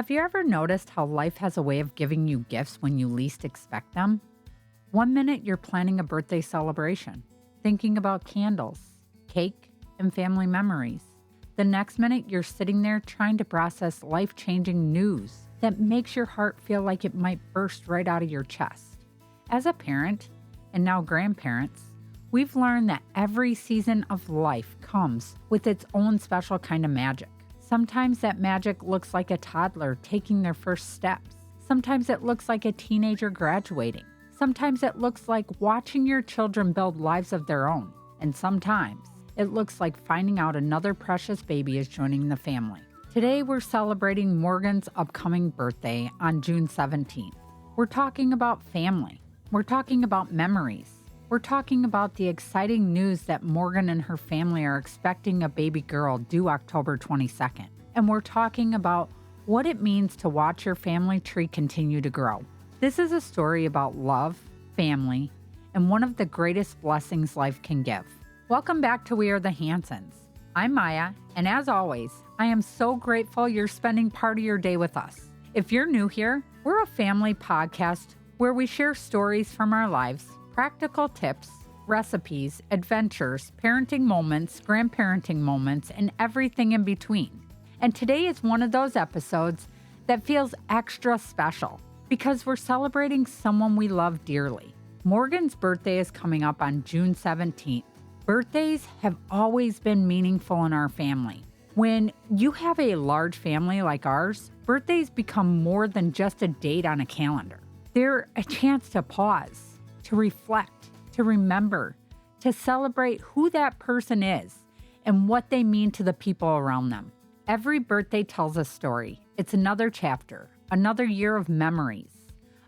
Have you ever noticed how life has a way of giving you gifts when you least expect them? One minute you're planning a birthday celebration, thinking about candles, cake, and family memories. The next minute you're sitting there trying to process life-changing news that makes your heart feel like it might burst right out of your chest. As a parent, and now grandparents, we've learned that every season of life comes with its own special kind of magic. Sometimes that magic looks like a toddler taking their first steps. Sometimes it looks like a teenager graduating. Sometimes it looks like watching your children build lives of their own. And sometimes it looks like finding out another precious baby is joining the family. Today we're celebrating Morgan's upcoming birthday on June 17th. We're talking about family. We're talking about memories. We're talking about the exciting news that Morgan and her family are expecting a baby girl due October 22nd. And we're talking about what it means to watch your family tree continue to grow. This is a story about love, family, and one of the greatest blessings life can give. Welcome back to We Are the Hansons. I'm Myia, and as always, I am so grateful you're spending part of your day with us. If you're new here, we're a family podcast where we share stories from our lives, practical tips, recipes, adventures, parenting moments, grandparenting moments, and everything in between. And today is one of those episodes that feels extra special because we're celebrating someone we love dearly. Morgan's birthday is coming up on June 17th. Birthdays have always been meaningful in our family. When you have a large family like ours, birthdays become more than just a date on a calendar. They're a chance to pause, to reflect, to remember, to celebrate who that person is and what they mean to the people around them. Every birthday tells a story. It's another chapter, another year of memories,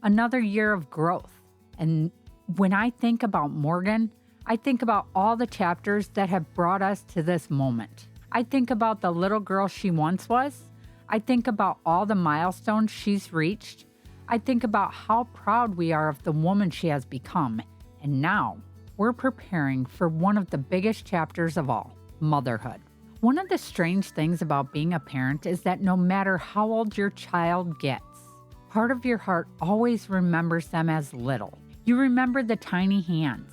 another year of growth. And when I think about Morgan, I think about all the chapters that have brought us to this moment. I think about the little girl she once was. I think about all the milestones she's reached. I think about how proud we are of the woman she has become. And now, we're preparing for one of the biggest chapters of all, motherhood. One of the strange things about being a parent is that no matter how old your child gets, part of your heart always remembers them as little. You remember the tiny hands,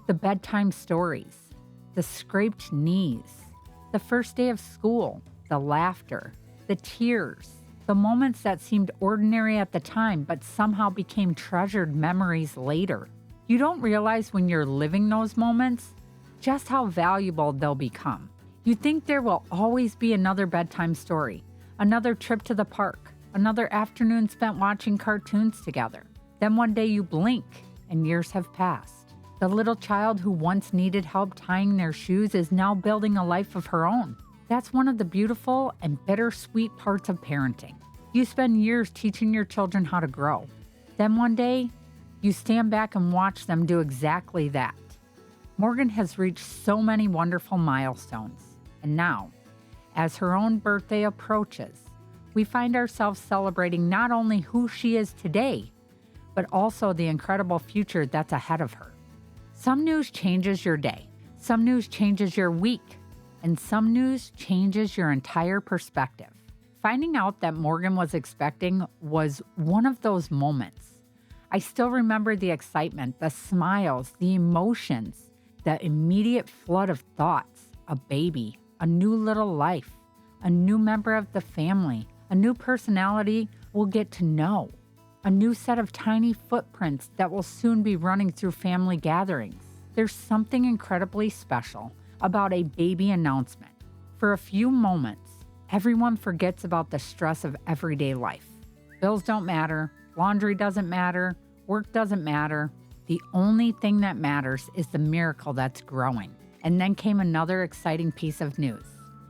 the bedtime stories, the scraped knees, the first day of school, the laughter, the tears, the moments that seemed ordinary at the time but somehow became treasured memories later. You don't realize when you're living those moments just how valuable they'll become. You think there will always be another bedtime story, another trip to the park, another afternoon spent watching cartoons together. Then one day you blink and years have passed. The little child who once needed help tying their shoes is now building a life of her own. That's one of the beautiful and bittersweet parts of parenting. You spend years teaching your children how to grow. Then one day, you stand back and watch them do exactly that. Morgan has reached so many wonderful milestones. And now, as her own birthday approaches, we find ourselves celebrating not only who she is today, but also the incredible future that's ahead of her. Some news changes your day. Some news changes your week. And some news changes your entire perspective. Finding out that Morgan was expecting was one of those moments. I still remember the excitement, the smiles, the emotions, the immediate flood of thoughts. A baby, a new little life, a new member of the family, a new personality we'll get to know, a new set of tiny footprints that will soon be running through family gatherings. There's something incredibly special about a baby announcement. For a few moments, everyone forgets about the stress of everyday life. Bills don't matter, laundry doesn't matter, work doesn't matter. The only thing that matters is the miracle that's growing. And then came another exciting piece of news.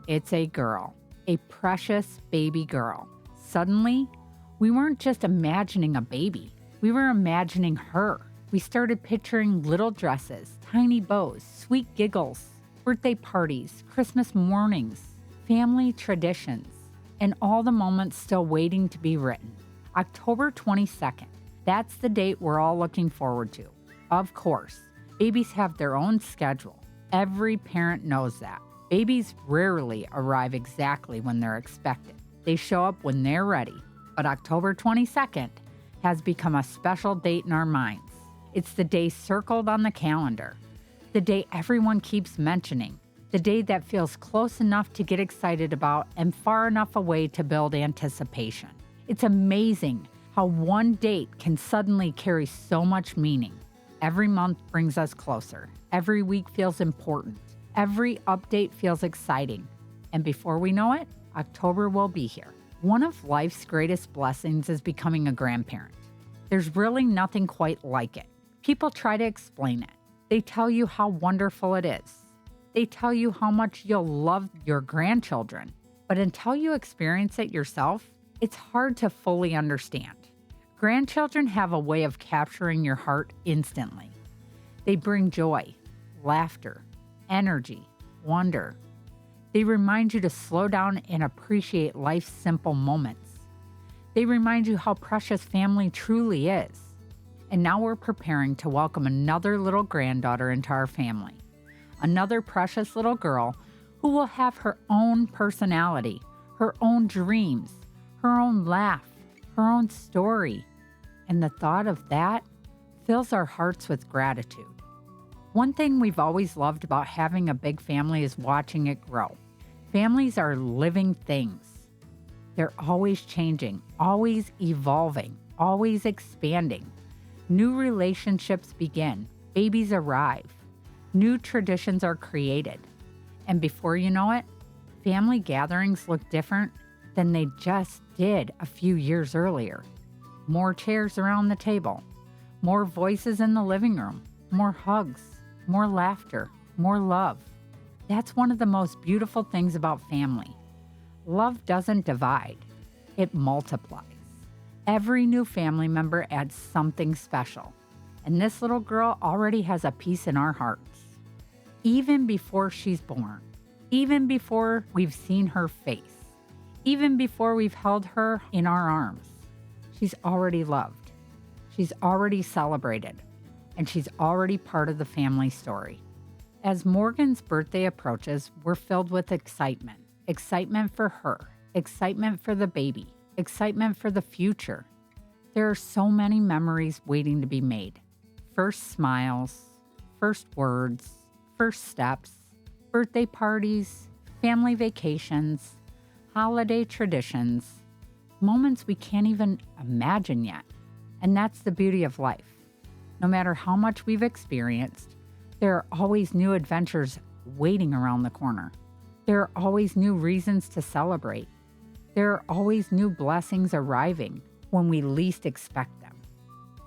It's a girl, a precious baby girl. Suddenly, we weren't just imagining a baby. We were imagining her. We started picturing little dresses, tiny bows, sweet giggles, birthday parties, Christmas mornings, family traditions, and all the moments still waiting to be written. October 22nd. That's the date we're all looking forward to. Of course, babies have their own schedule. Every parent knows that. Babies rarely arrive exactly when they're expected. They show up when they're ready. But October 22nd has become a special date in our minds. It's the day circled on the calendar, the day everyone keeps mentioning, the day that feels close enough to get excited about and far enough away to build anticipation. It's amazing how one date can suddenly carry so much meaning. Every month brings us closer. Every week feels important. Every update feels exciting. And before we know it, October will be here. One of life's greatest blessings is becoming a grandparent. There's really nothing quite like it. People try to explain it. They tell you how wonderful it is. They tell you how much you'll love your grandchildren. But until you experience it yourself, it's hard to fully understand. Grandchildren have a way of capturing your heart instantly. They bring joy, laughter, energy, wonder. They remind you to slow down and appreciate life's simple moments. They remind you how precious family truly is. And now we're preparing to welcome another little granddaughter into our family. Another precious little girl who will have her own personality, her own dreams, her own laugh, her own story. And the thought of that fills our hearts with gratitude. One thing we've always loved about having a big family is watching it grow. Families are living things. They're always changing, always evolving, always expanding. New relationships begin, babies arrive, new traditions are created. And before you know it, family gatherings look different than they just did a few years earlier. More chairs around the table, more voices in the living room, more hugs, more laughter, more love. That's one of the most beautiful things about family. Love doesn't divide, it multiplies. Every new family member adds something special, and this little girl already has a piece in our hearts. Even before she's born, even before we've seen her face, even before we've held her in our arms, she's already loved, she's already celebrated, and she's already part of the family story. As Morgan's birthday approaches, we're filled with excitement. Excitement for her, excitement for the baby, excitement for the future. There are so many memories waiting to be made. First smiles, first words, first steps, birthday parties, family vacations, holiday traditions, moments we can't even imagine yet. And that's the beauty of life. No matter how much we've experienced, there are always new adventures waiting around the corner. There are always new reasons to celebrate. There are always new blessings arriving when we least expect them.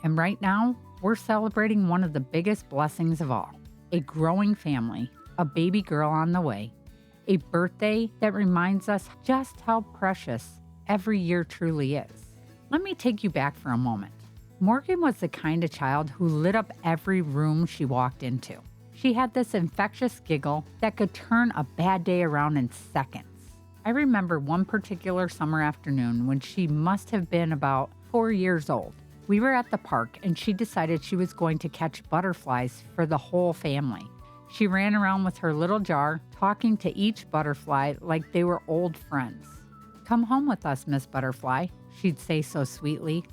And right now, we're celebrating one of the biggest blessings of all, a growing family, a baby girl on the way, a birthday that reminds us just how precious every year truly is. Let me take you back for a moment. Morgan was the kind of child who lit up every room she walked into. She had this infectious giggle that could turn a bad day around in seconds. I remember one particular summer afternoon when she must have been about 4 years old. We were at the park and she decided she was going to catch butterflies for the whole family. She ran around with her little jar, talking to each butterfly like they were old friends. "Come home with us, Miss Butterfly," she'd say so sweetly.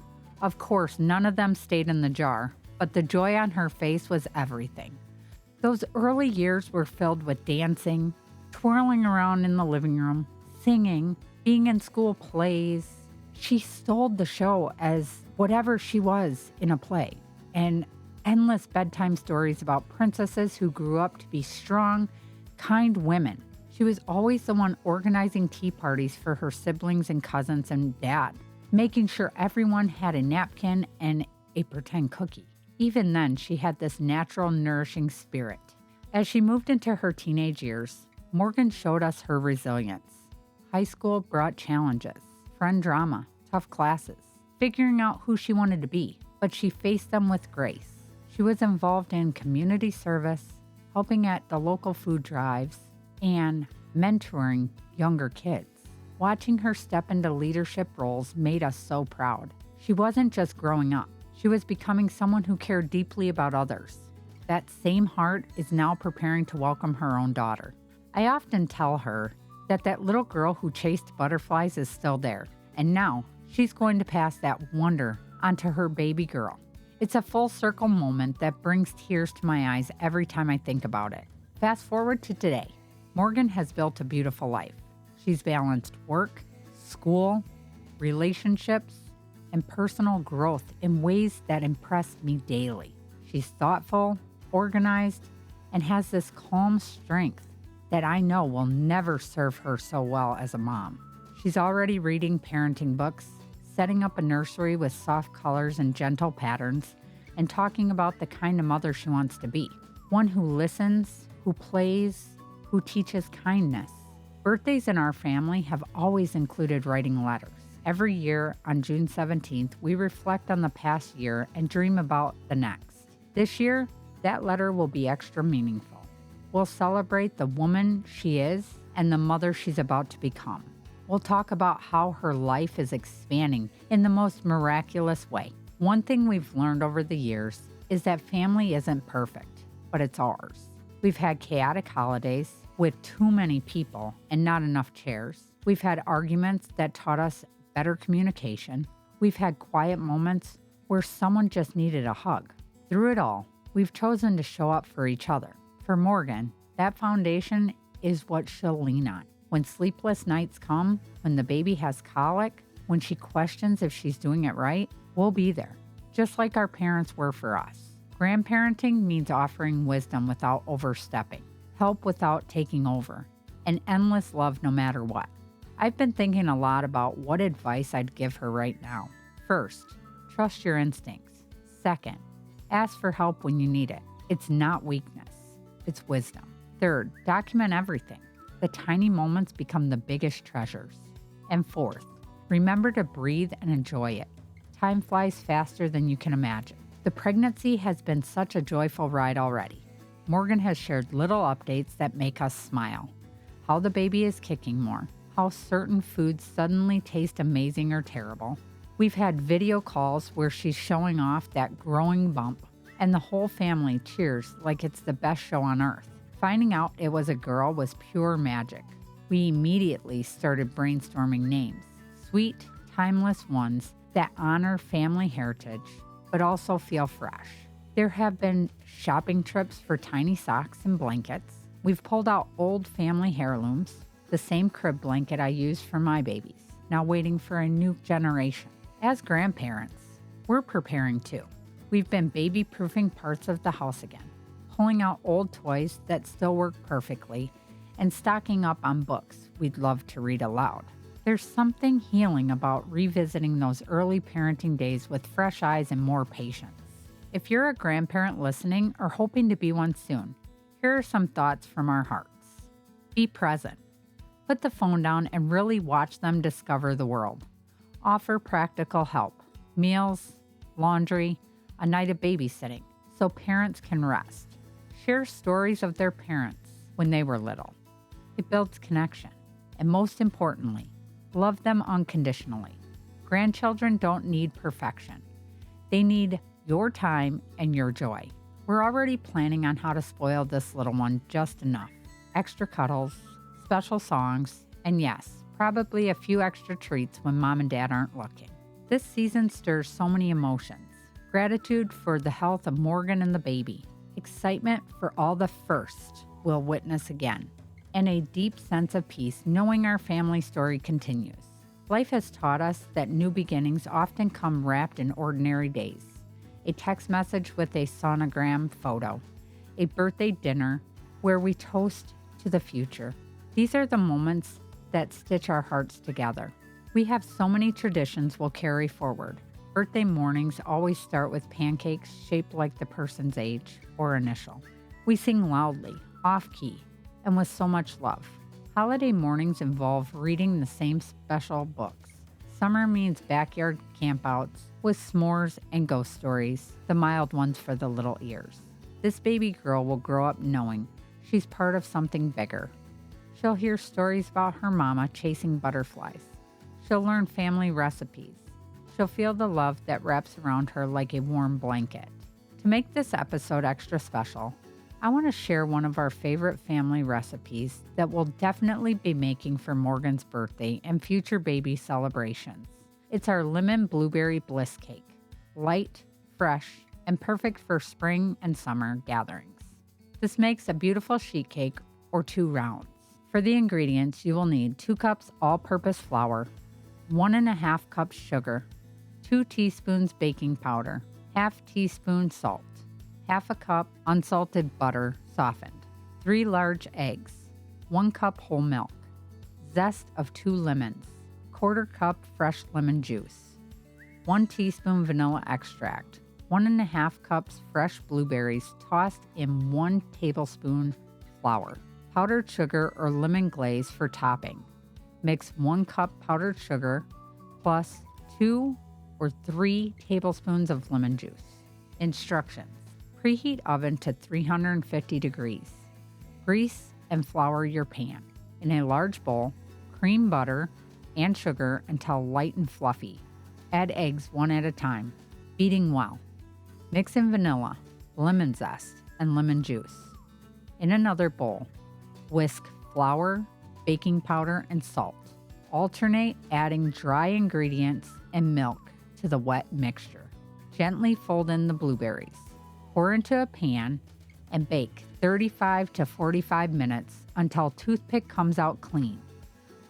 Of course, none of them stayed in the jar, but the joy on her face was everything. Those early years were filled with dancing, twirling around in the living room, singing, being in school plays. She stole the show as whatever she was in a play, and endless bedtime stories about princesses who grew up to be strong, kind women. She was always the one organizing tea parties for her siblings and cousins and dad, making sure everyone had a napkin and a pretend cookie. Even then, she had this natural, nourishing spirit. As she moved into her teenage years, Morgan showed us her resilience. High school brought challenges, friend drama, tough classes, figuring out who she wanted to be, but she faced them with grace. She was involved in community service, helping at the local food drives, and mentoring younger kids. Watching her step into leadership roles made us so proud. She wasn't just growing up. She was becoming someone who cared deeply about others. That same heart is now preparing to welcome her own daughter. I often tell her that little girl who chased butterflies is still there, and now She's going to pass that wonder onto her baby girl. It's a full circle moment that brings tears to my eyes every time I think about it. Fast forward to today. Morgan has built a beautiful life. She's balanced work, school, relationships, and personal growth in ways that impress me daily. She's thoughtful, organized, and has this calm strength that I know will never serve her so well as a mom. She's already reading parenting books, setting up a nursery with soft colors and gentle patterns, and talking about the kind of mother she wants to be. One who listens, who plays, who teaches kindness. Birthdays in our family have always included writing letters. Every year on June 17th, we reflect on the past year and dream about the next. This year, that letter will be extra meaningful. We'll celebrate the woman she is and the mother she's about to become. We'll talk about how her life is expanding in the most miraculous way. One thing we've learned over the years is that family isn't perfect, but it's ours. We've had chaotic holidays with too many people and not enough chairs. We've had arguments that taught us better communication. We've had quiet moments where someone just needed a hug. Through it all, we've chosen to show up for each other. For Morgan, that foundation is what she'll lean on. When sleepless nights come, when the baby has colic, when she questions if she's doing it right, we'll be there, just like our parents were for us. Grandparenting means offering wisdom without overstepping, help without taking over, and endless love no matter what. I've been thinking a lot about what advice I'd give her right now. First, trust your instincts. Second, ask for help when you need it. It's not weakness, it's wisdom. Third, document everything. The tiny moments become the biggest treasures. And fourth, remember to breathe and enjoy it. Time flies faster than you can imagine. The pregnancy has been such a joyful ride already. Morgan has shared little updates that make us smile. How the baby is kicking more. How certain foods suddenly taste amazing or terrible. We've had video calls where she's showing off that growing bump, and the whole family cheers like it's the best show on earth. Finding out it was a girl was pure magic. We immediately started brainstorming names, sweet, timeless ones that honor family heritage, but also feel fresh. There have been shopping trips for tiny socks and blankets. We've pulled out old family heirlooms, the same crib blanket I used for my babies, now waiting for a new generation. As grandparents, we're preparing too. We've been baby-proofing parts of the house again, pulling out old toys that still work perfectly, and stocking up on books we'd love to read aloud. There's something healing about revisiting those early parenting days with fresh eyes and more patience. If you're a grandparent listening or hoping to be one soon, here are some thoughts from our hearts. Be present. Put the phone down and really watch them discover the world. Offer practical help, meals, laundry, a night of babysitting, so parents can rest. Share stories of their parents when they were little. It builds connection. And most importantly, love them unconditionally. Grandchildren don't need perfection. They need your time and your joy. We're already planning on how to spoil this little one just enough. Extra cuddles, special songs, and yes, probably a few extra treats when mom and dad aren't looking. This season stirs so many emotions. Gratitude for the health of Morgan and the baby. Excitement for all the first we'll witness again. And a deep sense of peace knowing our family story continues. Life has taught us that new beginnings often come wrapped in ordinary days. A text message with a sonogram photo. A birthday dinner where we toast to the future. These are the moments that stitch our hearts together. We have so many traditions we'll carry forward. Birthday mornings always start with pancakes shaped like the person's age or initial. We sing loudly, off-key, and with so much love. Holiday mornings involve reading the same special books. Summer means backyard campouts with s'mores and ghost stories, the mild ones for the little ears. This baby girl will grow up knowing she's part of something bigger. She'll hear stories about her mama chasing butterflies. She'll learn family recipes. She'll feel the love that wraps around her like a warm blanket. To make this episode extra special, I want to share one of our favorite family recipes that we'll definitely be making for Morgan's birthday and future baby celebrations. It's our lemon blueberry bliss cake. Light, fresh, and perfect for spring and summer gatherings. This makes a beautiful sheet cake or 2 rounds. For the ingredients, you will need 2 cups all-purpose flour, 1.5 cups sugar, 2 teaspoons baking powder, half teaspoon salt, half a cup unsalted butter softened, 3 large eggs, 1 cup whole milk, zest of 2 lemons, 1/4 cup fresh lemon juice, 1 teaspoon vanilla extract, 1.5 cups fresh blueberries tossed in 1 tablespoon flour, powdered sugar or lemon glaze for topping. Mix 1 cup powdered sugar plus 2 or 3 tablespoons of lemon juice. Instructions: preheat oven to 350 degrees. Grease and flour your pan. In a large bowl, cream butter and sugar until light and fluffy. Add eggs one at a time, beating well. Mix in vanilla, lemon zest, and lemon juice. In another bowl, whisk flour, baking powder, and salt. Alternate adding dry ingredients and milk to the wet mixture. Gently fold in the blueberries. Pour into a pan and bake 35 to 45 minutes until toothpick comes out clean.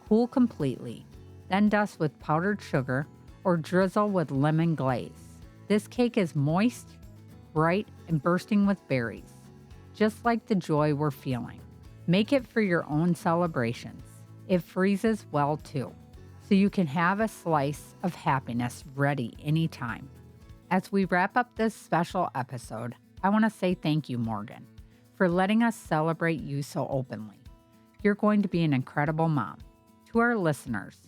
Cool completely. Then dust with powdered sugar or drizzle with lemon glaze. This cake is moist, bright, and bursting with berries, just like the joy we're feeling. Make it for your own celebrations. It freezes well too, so you can have a slice of happiness ready anytime. As we wrap up this special episode, I want to say thank you, Morgan, for letting us celebrate you so openly. You're going to be an incredible mom. To our listeners,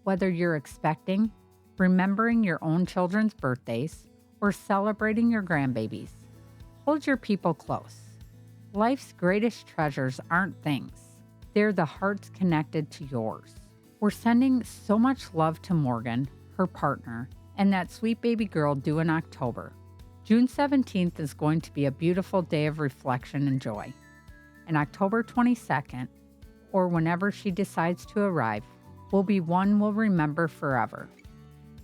whether you're expecting, remembering your own children's birthdays, or celebrating your grandbabies, hold your people close. Life's greatest treasures aren't things. They're the hearts connected to yours. We're sending so much love to Morgan, her partner, and that sweet baby girl due in October. June 17th is going to be a beautiful day of reflection and joy. And October 22nd, or whenever she decides to arrive, will be one we'll remember forever.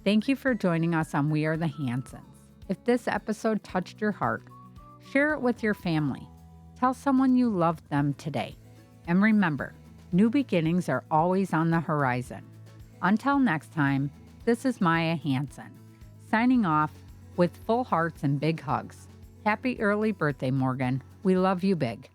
Thank you for joining us on We Are the Hansons. If this episode touched your heart, share it with your family. Tell someone you love them today. And remember, new beginnings are always on the horizon. Until next time, this is Myia Hanson, signing off with full hearts and big hugs. Happy early birthday, Morgan. We love you big.